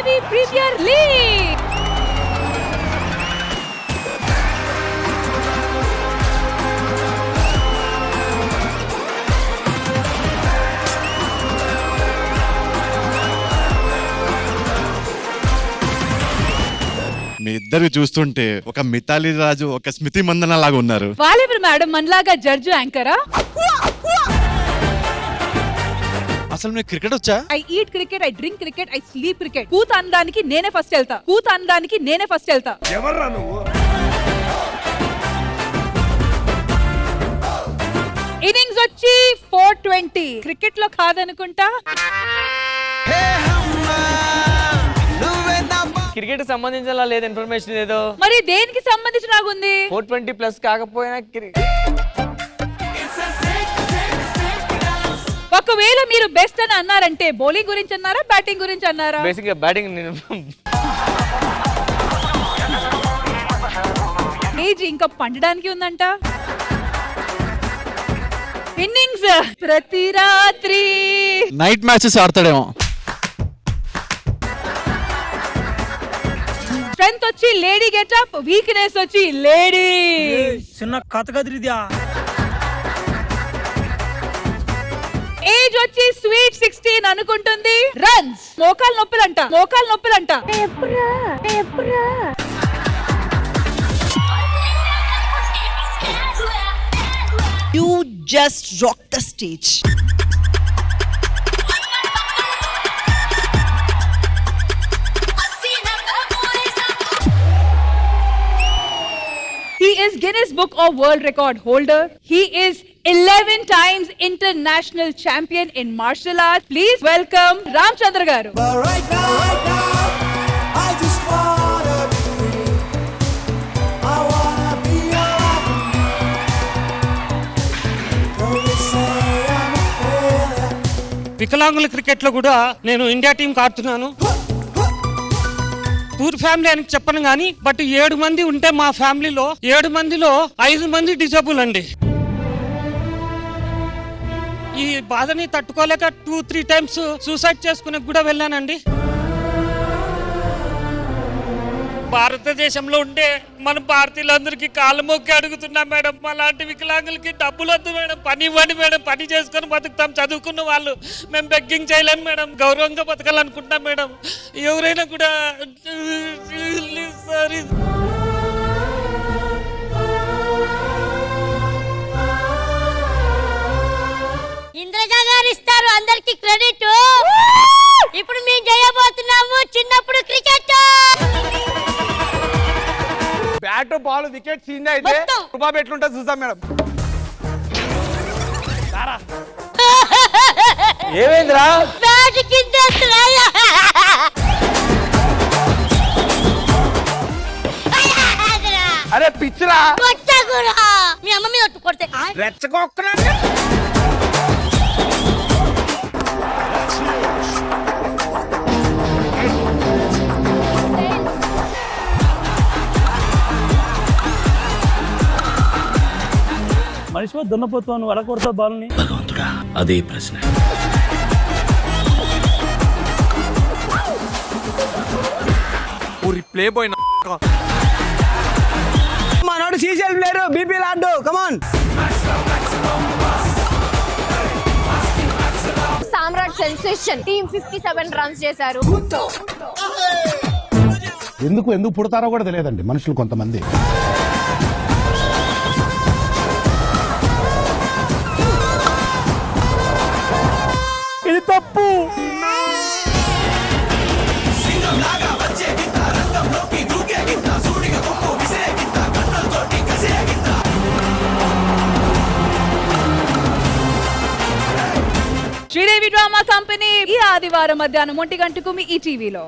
Sridevi premier league. మీ ఇద్దరు చూస్తుంటే ఒక మితాలి రాజు ఒక స్మృతి మందన లాగా ఉన్నారు. వాళ్ళెవరు మేడం, మనలాగా జడ్జు యాంకరా? అసలు మీకు క్రికెట్ వచ్చా? I eat cricket, I drink cricket, I sleep cricket. కూత అనడానికి నేనే ఫస్ట్ వెళ్తా, కూత అనడానికి నేనే ఫస్ట్ వెళ్తా. ఎవర్రా నువ్వు? ఇన్నింగ్స్ వచ్చి 420. క్రికెట్ లో కాదనుకుంటా. క్రికెట్ సంబంధించిన లేదు ఇన్ఫర్మేషన్ ఏదో. మరి దేనికి సంబంధించి నాకుంది? 420+ కాకపోయినా ఒకవేళ మీరు బెస్ట్ అని అన్నారంటే బౌలింగ్ గురించి అన్నారా, బ్యాటింగ్ గురించి అన్నారా? బేసిక్ గా బ్యాటింగ్. నేను ఏజ్ ఇంకా పండడానికి ఉందంట. ఇన్నింగ్స్ ప్రతి రాత్రి నైట్ మ్యాచెస్ ఆడతాడేమో. స్ట్రెంత్ వచ్చి లేడీ గెటప్, వీక్నెస్ వచ్చి లేడీ. చిన్న కథ కదిరిద్యా. ఏజ్ వచ్చి స్వీట్ 16 అనుకుంటుంది. రన్స్ మోకాలు నొప్పులంట, మోకాలు నొప్పులంట. You just rock the stage. He is Guinness Book of World Record holder. He is 11 times international champion in martial arts. Please welcome Ramchandra garu. Right now, I just wanna be free. I wanna be alive. Though they say I'm a failure. వికలాంగుల cricket లో కూడా నేను India team ఆడుతున్నాను. Poor family అని చెప్పను గానీ, but 7 మంది ఉంటే మా ఫ్యామిలీలో 7 మందిలో 5 మంది డిజేబుల్ అండి. ఈ బాధని తట్టుకోలేక 2-3 టైమ్స్ సూసైడ్ చేసుకునే కూడా వెళ్ళానండి. భారతదేశంలో ఉండే మన భారతీయులందరికీ కాళ్ళు మొక్కి అడుగుతున్నా మేడం, అలాంటి వికలాంగులకి డబ్బులు వద్దు మేడం, పని ఇవ్వండి మేడం, పని చేసుకొని బతుకుతాం. చదువుకున్న వాళ్ళు మేము బెగ్గింగ్ చేయలేము మేడం, గౌరవంగా బతకాలనుకుంటాం మేడం. ఎవరైనా కూడా సారీ. ఇంద్రజ గారు ఇస్తారు అందరికి క్రెడిట్. ఇప్పుడు మేము చేయబోతున్నాము చిన్నప్పుడు cricket. Bat ball wicket scene అయితే రూపాయి ఎట్లుంటుంది చూసాం మేడం. ఏమైందిరా? బ్యాట్ కింద అరే పిచ్చిరా. మీ అమ్మ మీద కొడితే రెచ్చగొక్కరా. మనిషి దున్నపోతావు, నువ్వు అడగొడతావు బాల్ని. భగవంతుడా, అదే ప్రశ్న. ప్లే బాయ్ మనోడు సీసీఎల్ ప్లేయర్, బీపీ లాడ్డు. కమాన్. సామ్రాట్ సెన్సేషన్ టీమ్ 57 రన్స్ చేశారు. ఎందుకు పుడతారో కూడా తెలియదండి మనుషులు కొంతమంది. ఇది తప్పు. శ్రీదేవి డ్రామా కంపెనీ ఈ ఆదివారం మధ్యాహ్నం 1 గంటకు మీ ఈ టీవీలో.